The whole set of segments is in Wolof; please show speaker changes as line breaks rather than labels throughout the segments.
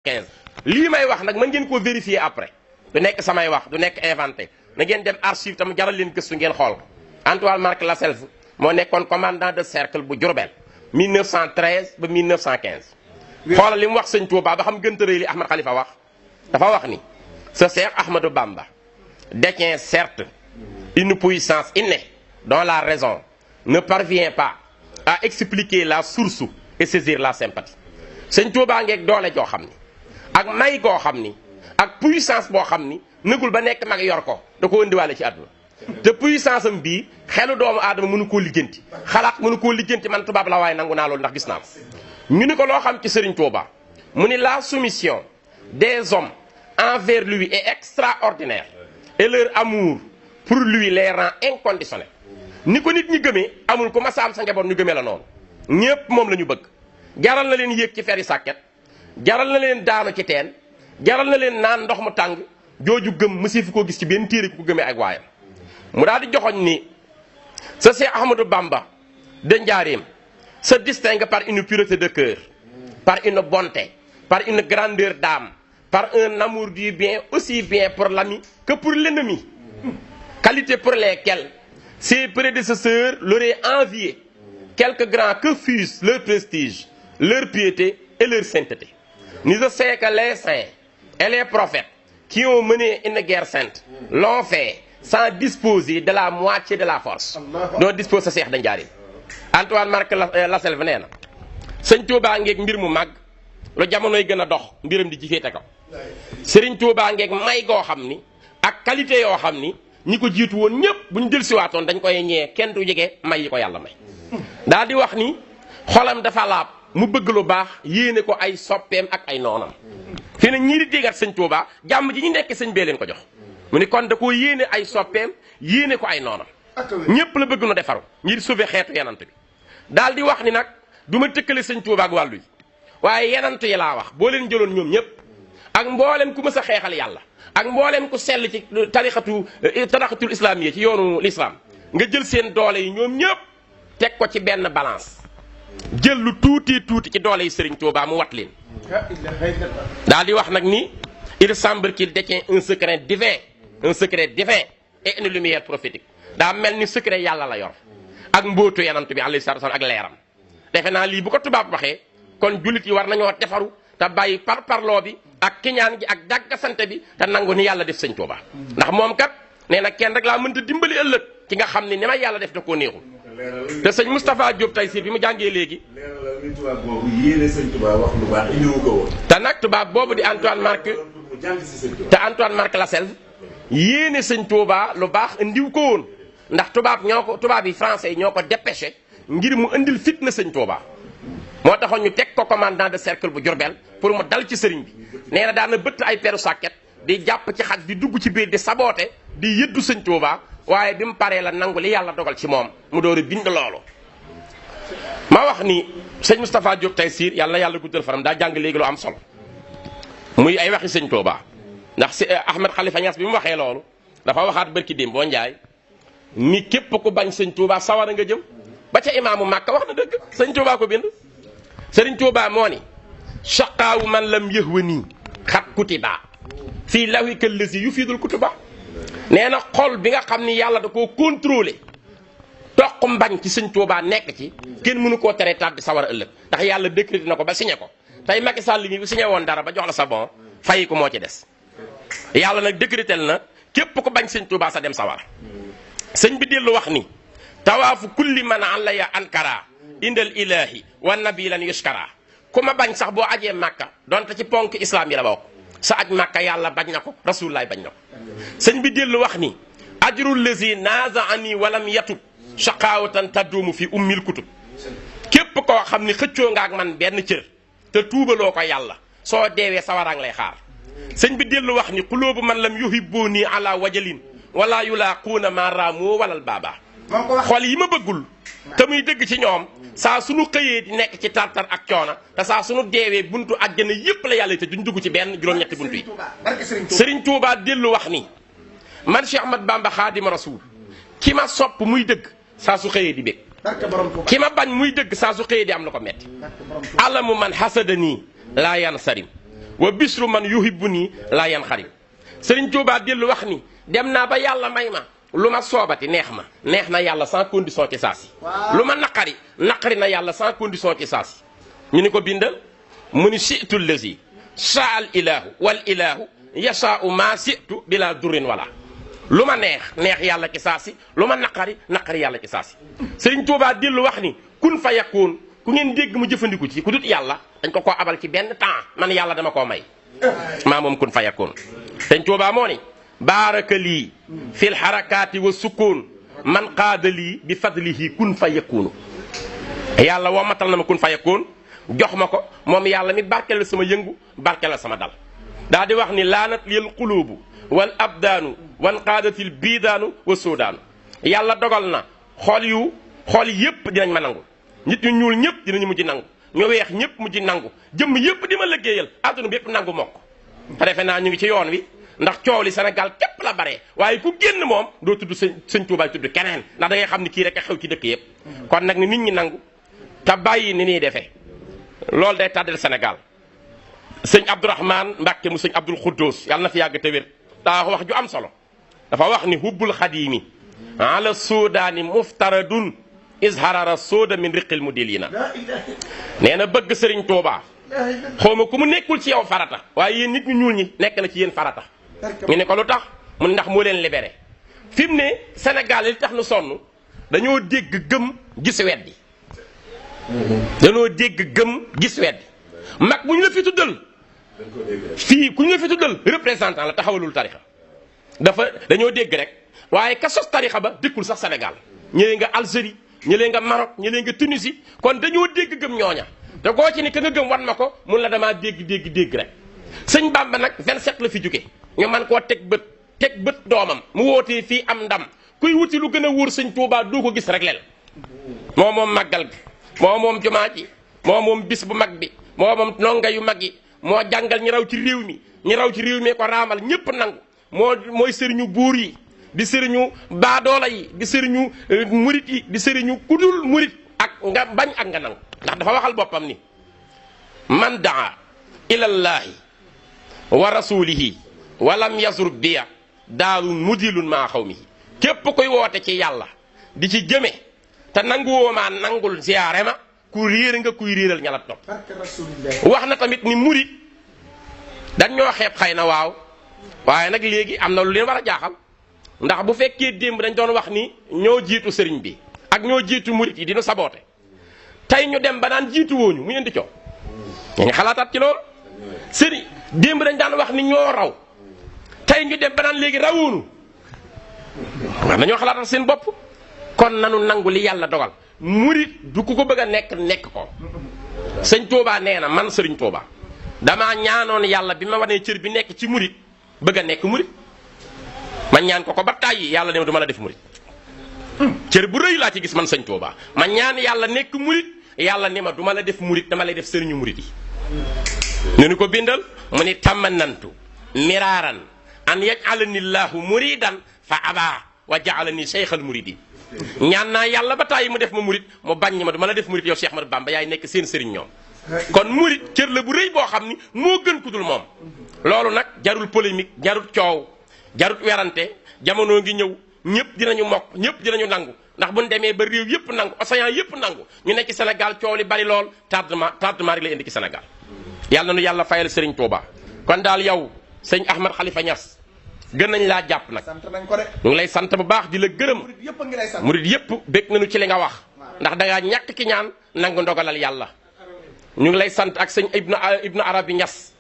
15 lii may wax nag mën ngeen koo vérifier après du nekk samay wax du nekk inventé na ngeen dem archive tam jaral leen gëstu ngeen xool ko Antoine Marc Lasselve moo nekkoon commandant de cercle bu Diourbel 1913 ba 1915 xoolal li mu wax sëñ Touba ba xam gënta rëy li Ahmad Khalifa wax dafa wax ni ce Cheikh Ahmadou Bamba détient certes une puissance innée dont la raison ne parvient pas à expliquer la source et saisir la sympathie sëñ Touba ngeeg doole joo xam ni ak may goo xam ni ak puissance boo xam ni nëgul ba nekk mag yor ko da ko indiwaale ci àdduna te puissance am bii xelu doomu aadama mënu koo lijjanti xalaat mënu koo lijjanti man tubaab la waaye nangu naa loolu ndax gis naa ko ñu ni ko loo xam ci Serigne Touba mu ni la soumission des hommes envers lui est extraordinaire et leur amour pour lui les rend inconditionnels ni ko nit ñi gëmee amul ku ma saam sa njaboot ñu gëmee la noonu ñépp moom la ñu bëgg jaral na leen yéeg ci feri sàkket jaral na leen daanu ci teen jaral na leen naan ndox mu tàng jooju gëm mësi fi ko gis ci benn téere ku ko gëmee ak waayam mu daal di joxoñ ni ce Cheikh Ahmadou Bamba de Njaaréem se distingue par une pureté de cœur, par une bonté, par une grandeur d'âme, par un amour du bien aussi bien pour l'ami que pour l'ennemi. Qualité pour lesquelles ses prédécesseurs l'auraient envié, quelque grand que fussent leur prestige, leur piété et leur sainteté. Ni je sais que les saints et les prophètes qui ont mené une guerre sainte l'ont fait sans disposer de la moitié de la force dont dispose sa Cheikh de Njaaréem. Antoine Marc Lasselve nee na sëñ Touba ngeeg mbir mu màgg lu jamonoy gën a dox mbiram di ci féete kaw Serigne Touba ngeeg may goo xam ni ak qualité yoo xam ni ñi ko jiitu woon ñëpp bu ñu jël siwaatoon dañ koy ñee kenn du jege may yi ko yàlla may daal di wax ni xolam dafa laab mu bëgg lu baax yéene ko ay soppeem ak ay noonam fi ne ñii di déggat sëñ Touba jàmm ji ñu nekk sëñ bee leen ko jox mu ni kon da koo yéene ay soppeem yéene ko ay noonam ñëpp la bëgg nu defaru ngir sauver xeetu yenant bi daal di wax ni nag du ma tëkkale sëñ Touba ak wàllu yi waaye yenant yi laa wax boo leen jëloon ñoom ñëpp ak mboolem ku mës a xeexal yàlla ak mboolem ku sell ci tarixatul islamiyya ci yoonu l'islam nga jël seen doole yi ñoom ñëpp teg ko ci benn balance jël lu tuuti tuuti ci doole yi Serigne Touba mu wat leen daal di wax nag ni il semble qu'il détient un secret divin et une lumière prophétique daa mel ni secret yàlla la yor ak mbóotu yanant bi alayhi salaatu wa salaam ak leeram defe naa lii bu ko tubaab waxee kon jullit yi war nañoo defaru te bàyyi parparloo bi ak kiñaan gi ak dàggasante bi te nangu ni yàlla def sëñ Touba ndax moom kat nee na kenn rek laa mënta dimbali ëllëg ki nga xam ne ni ma yàlla def da koo neexul te sëñ Moustapha Diop Taysiir bi mu jàngee léegi
tubaab boobu yéene sëñ Touba wax lu baax indiwu ko woon
te nag tubaab boobu di Antoine Marc te Antoine Marc Lasselve yéene sëñ Touba lu baax indiw ko woon ndax tubaab yi français yi ñoo ko dépêché ngir mu indil fitna sëñ Touba moo taxoon ñu teg ko commandant de cercle bu Diourbel pour mu dal ci sëriñ bi nee na daana bëtt ay peru sàkket di jàpp ci xaj di dugg ci biir di saboote di yëddu sëñ Touba waaye bi mu paree la nangu li yàlla dogal ci moom mu door a bind loolu ma wax ni sëñ Moustapha Diop Taysiir yàlla guddal faram daa jàng léegi lu am solo muy ay waxi sëñ Touba ndax si Ahmed Khalifa Niass bi mu waxee loolu dafa waxaat bërki démb boo njaay ni képp ku bañ sëñ Touba sawara nga jëm ba ca imaamu Màkka wax na dëgg sëñ Touba ko bind sëriñ Touba moo ni shaqaawu man lam yëhwa nii xat kutiba fii lawika lësi yu fiidul kutuba nee na xol bi nga xam ni yàlla da koo contrôlé toq mbañ ci sëñ Touba nekk ci kenn mënu koo tere tàbbi sawara ëllëg ndax yàlla décrété na ko ba signé ko tey Macky Sall mi bu signé woon dara ba jox la sa bon fayi ko moo ci des yàlla nag décrété na képp ko bañ sëñ Touba sa dem sawara sëñ bi dellu wax ni tawaafu kulli man alaya ankara indal ilahi wa nabi lan yushkara ku ma bañ sax boo ajee màkka donte ci ponk islam yi la bokk sa aj màkka yàlla bañ na ko rasulullaay bañ na ko sëñ bi dellu wax ni ajrul lazi naza ani walam yatub shaqawatan taddumu fi ummil kutub képp koo xam ni xëccoo nga ak man benn cër te tuubaloo ko yàlla soo deewee sawaraang lay xaar sëñ bi dellu wax ni xuloobu man lam yuhibbuni ala wajalin wala yulaaquuna ma raamoo walal baaba xol yi ma bëggul te muy dëgg ci ñoom saa suñu xëyee di nekk ci tartar ak coona te saa suñu deewee buntu àjjana yépp la yàlla te duñ dugg ci benn juróom-ñetti buntu yi Serigne Touba dellu wax ni man Cheikh Ahmad Bamba Xaadim Rasul ki ma sopp muy dëgg saa su xëyee di bég ki ma bañ muy dëgg saa su xëyee di am lu ko metti alamu man hasadanii laa yansarim wa bisru man yuhibbu nii laa yan xarim Sëriñ Tuubaa dellu wax ni dem naa ba yàlla may ma lu ma soobati neex na yàlla sans condition ci saa si lu ma naqari na yàlla sans condition ci saa si ñu ni ko bindal mu ni situ lazi saa al ilahu wal ilahu yasaau ma situ bila durrin wala lu ma neex yàlla ci saa si lu ma naqari yàlla ci saa si Sëriñ Tuubaa dellu wax ni kun fa yakun ku ngeen dégg mu jëfandiku ci ku dut yàlla dañ ko abal ci benn temps man yàlla dama koo may maa moom kun fa yakun Sëriñ Tuubaa moo ni baaraka lii fil harakaati wa sukkoon man qaada lii bi fadlihi kun fa yakunu yàlla woo matal na ma kun fa yakun jox ma ko moom yàlla mi barkeel sama yëngu barkeel sama dal daa di wax ni laanat lil quluubu wal abdaanu wan qaadatil biidaanu wa soodaanu yàlla dogal na xool yépp dinañ ma nangu nit ñu ñuul ñëpp dinañu mujj nangu ñu weex ñëpp mujj nangu jëmm yëpp di ma liggéeyal àdduna bi yëpp nangu mokk te defe naa ñu ngi ci yoon wi ndax coow li Sénégal képp la bare waaye ku génn moom doo tudd sëñ Tuubaa tudd keneen ndax da ngay xam ni kii rek a xew ci dëkk yëpp kon nag ni nit ñi nangu te bàyyi ni ñuy defee loolu day tàddal Sénégal sëñ Abdourahmane Mbàkke mu sëñ Abdul Xuddoos yàlla na fi yàgg te wér daa wax ju am solo dafa wax ni hubbul xadiimi ala soodaani muftaradun izharara sooda min riqil mudilina nee na bëgg sëriñ Tuubaa xawma ku mu nekkul ci yow farata waaye yéen nit ñu ñuul ñi nekk na ci yéen farata ñu ne ko lu tax mu ndax moo leen libéré fi mu ne Sénégal li tax nu sonn dañoo dégg gëm gis weddi dañoo dégg gëm gis weddi mag bu ñu la fi tuddal fii ku ñu la fi tuddal représentant la taxawalul tarixa dañoo dégg rek waaye ka sos tarixa ba dëkkul sax Sénégal ñëlee nga Algérie ñëlee nga Maroc ñëlee nga Tunisie kon dañoo dégg gëm ñooña te koo ci ni ka nga gëm wan ma ko mun la damaa dégg rek sëñ Bamba nag 27 la fi jóge ñu man koo teg bët doomam mu wootee fii am ndam kuy wuti lu gën a wóor sëñ Tuubaa doo ko gis rek lel moo moom màggal gi moo moom jumaa ji moo moom bis bu mag bi moo moom nonga yu mag yi moo jàngal ñi raw ci réew mi ko raamal ñépp nangu mooy sëriñu buur yi di sëriñu baadoola yi di sëriñu murit yi di sëriñu kudul murit ak nga bañ ak nga nangu ndax dafa waxal boppam ni man daa ilallaahi wa rasulihi walam yazur biya daarun mudilun maa xawmihi képp koy woote ci yàlla di ci jëme te nanguwoo maa nangul ziyaare ma ku réer nga kuy réeral ña la topp wax na tamit ni murit dañ ñoo xeeb xëy na waaw waaye nag léegi am na lu leen war a jaaxal ndax bu fekkee démb dañ doon wax ni ñoo jiitu sëriñ bi ak ñoo jiitu murit yi dinu saboote tey ñu dem ba naan jiitu wooñu mu indi coow ñu ngi xalaataat ci loolu sëriñ démb dañ daan wax ni ñoo raw tey ñu dem ba naan léegi rawoonu war nañoo xalaatal seen bopp kon nanu nangu li yàlla dogal murit du ku ko bëgg a nekk ko sëñ Tuubaa nee na man sëriñ Tuubaa damaa ñaanoon yàlla bi ma wanee cër bi nekk ci murit bëgg a nekk murit man ñaan ko ba tàyyi yàlla ne ma du ma la def murit cër bu rëy laa ci gis man sëñ Tuubaa ma ñaan yàlla nekk murit yàlla ni ma du ma la def murit dama lay def sëriñu murit yi ñu ni ko bindal mu ni tamanantu miraaran an yajalani llahu muridan fa aba wa jaalani cheikhal muridin ñaan naa yàlla ba tàyyi mu def ma murit mu bañ ma du ma la def murit yow Cheikh Ahmadou Bamba yaay nekk seen sëriñ ñoom kon murit cër la bu rëy boo xam ni moo gën ku dul moom loolu nag jarul polémique jarul coow jarul werante jamono ngi ñëw ñëpp dinañu mokk ñëpp dinañu nangu ndax buñ demee ba réew yëpp nangu océan yëpp nangu ñu nekk ci Sénégal coow li bari lool tardement rek lay indi ci Sénégal yàlla na nu yàlla fayal Serigne Touba kon daal yow sëñ Ahmed Khalifa Niass gën nañ laa jàpp nag
sant nañ ko de.
ñu ngi lay sant bu baax di la gërëm
murid yëpp a ngi lay sant.
murid yëpp bég nañu ci li nga wax ndax dangaa ñàkk ki ñaan nangu ndogalal yàlla ñu ngi lay sant ak sëñ Ibnu Arabi Niass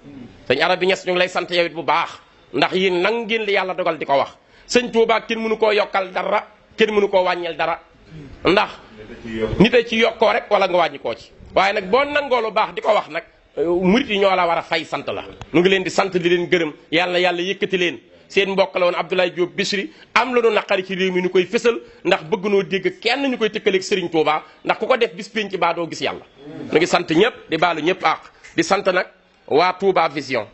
sëñ Arabi Niass ñu ngi lay sant yow it bu baax ndax yéen nang ngeen li yàlla dogal di ko wax sëñ Touba kenn mënu koo yokkal dara kenn mënu koo wàññeel dara ndax nit a ci yokkoo rek wala nga wàññi koo ci waaye nag boo nangoo lu baax di ko wax nag murid yi ñoo la war a fay sant la ñu ngi leen di sant di leen gërëm yàlla yëkkati leen seen mbokk la woon Abdoulaye Diop Bichri am la nu naqari ci réew mi ñu koy fësal ndax bëgg noo dégg kenn ñu koy tëkkaleeg Serigne Touba ndax ku ko def bis pénc baa doo gis yàlla ñu ngi sant ñëpp di baalu ñëpp àq di sant nag waa Touba Vision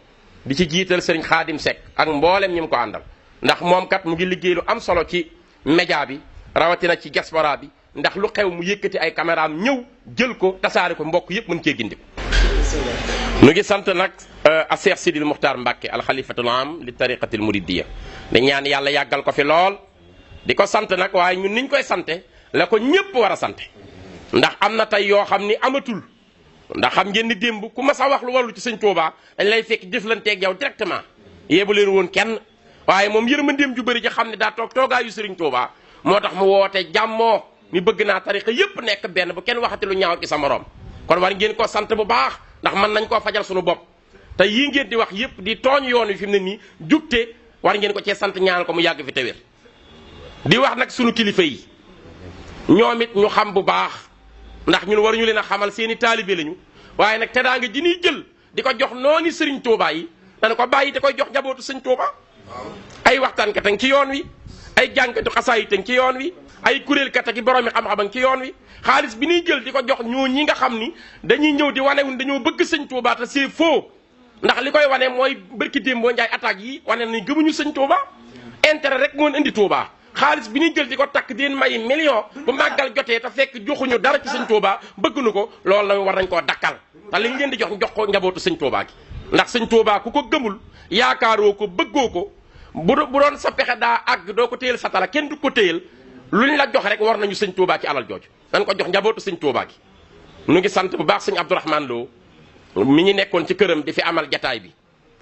di ci jiital Serigne Khadim Seck ak mboolem ñi mu ko àndal ndax moom kat mu ngi liggéey lu am solo ci média bi rawatina ci diaspora bi ndax lu xew mu yëkkati ay caméraam ñëw jël ko tasaare ko mbokk yëpp mën cee gindi ko nu ngi sant nag a Cheikh Sidil Muxtaar Mbàkke alxalifatul am li tariqatil muridiyya di ñaan yàlla yàggal ko fi lool di ko sant nag waaye ñun niñ koy sante la ko ñépp war a sante ndax am na tey yoo xam ni amatul ndax xam ngeen ni démb ku ma sa wax lu wallu ci sëñ Touba dañ lay fekk jëflanteeg yow directement yéebu leen woon kenn waaye moom yërmandeem ju bëri ji xam ne daa toog toogaayu sëriñ Touba moo tax mu woote jàmmoo mi bëgg naa tariqa yépp nekk benn bu kenn waxati lu ñaaw ci sa morom kon war ngeen ko sant bu baax ndax mën nañ koo fajal suñu bopp te yii ngeen di wax yépp di tooñ yoon wi fi mu ne nii jugte war ngeen ko cee sant ñaanal ko mu yàgg fi te wér di wax nag sunu kilifa yi ñoom it ñu xam bu baax ndax ñun waruñu leen a xamal seeni taalibe lañu waaye nag teraanga ji ñuy jël di ko jox noonu sëriñ Touba yi dana ko bàyyi te koy jox njabootu sëñ Touba ay waxtaankat a ci yoon wi ay jànkatu xasaayit a ci yoon wi ay kuréelkat ak boroomi xam-xam a ci yoon wi xaalis bi ñuy jël di ko jox ñoo ñi nga xam ni dañuy ñëw di wane wun dañoo bëgg sëñ Touba te c'est faux ndax li koy wane mooy bërki démboo njaay attaques yi wane nañ gëmuñu sëñ Touba intérêt rek moon indi Touba xaalis bi ñuy jël di ko takk di leen may million bu màggal jotee te fekk joxuñu dara ci sëñ Touba bëgguñu ko loolu la war nañ koo dakkal te liñ leen di jox ko njabootu sëñ Touba gi ndax sëñ Touba ku ko gëmul yaakaaroo ko bëggoo ko bu doon sa pexe daa àgg doo ko téyel satala kenn du ko téyel luñ la jox rek war nañu sëñ Touba ci alal jooju dañ ko jox njabootu sëñ Touba gi nu ngi sant bu baax sëñ Abdourahmane Lo mi ñu nekkoon ci këram di fi amal jataay bi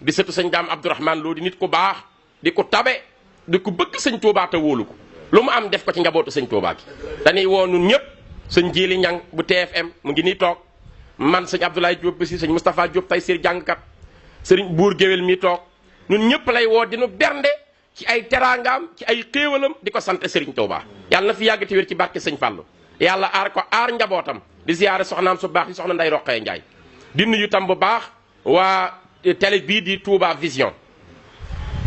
di sëtu sëñ Daam Abdourahmane Lo di nit ku baax di ku tabe di ku bëgg sëñ Touba te wóolu ko lu mu am def ko ci njabootu sëñ Touba gi dañuy woo nun ñëpp sëñ Jili Ñang bu TFM mu ngi nii toog man sëñ Abdoulaye Diop bi si sëñ Moustapha Diop tay sir jàngkat sëriñ Buur Géwél mi toog ñun ñëpp lay woo dinu bernde ci ay teraangaam ci ay xéewalam di ko sant sëriñ Touba yàlla na fi yàgg te wér ci barke sëñ Fallou yàlla aar ko aar njabootam di ziyaare soxnaam su baax di soxna Nday Roqee Njaay di nuyu tam bu baax waa télé bii di Touba Vision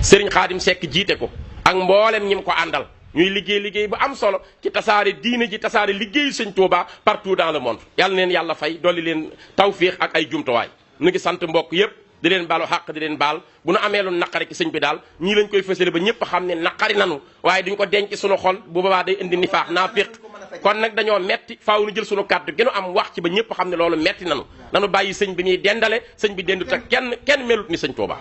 sëriñ Xaadim Seck jiite ko ak mboolem ñi mu ko àndal ñuy liggéey bu am solo ci tasaare diine ji tasaare liggéeyu sëñ Touba partout dans le monde yàlla neen yàlla fay dolli leen tawfiix ak ay jumtuwaay nu ngi sant mbokk yépp di leen baalu xàq di leen baal bu nu amee lu naqari ci sëñ bi daal ñii lañ koy fësale ba ñëpp xam ne naqari nanu waaye duñ ko denc suñu xol bu boobaa day indi nifaax naa féq kon nag dañoo metti faaw nu jël suñu kàddu gënu am wax ci ba ñëpp xam ne loolu metti nanu nanu bàyyi sëñ bi ñuy dendale sëñ bi dendut ak kenn melut ni sëñ Touba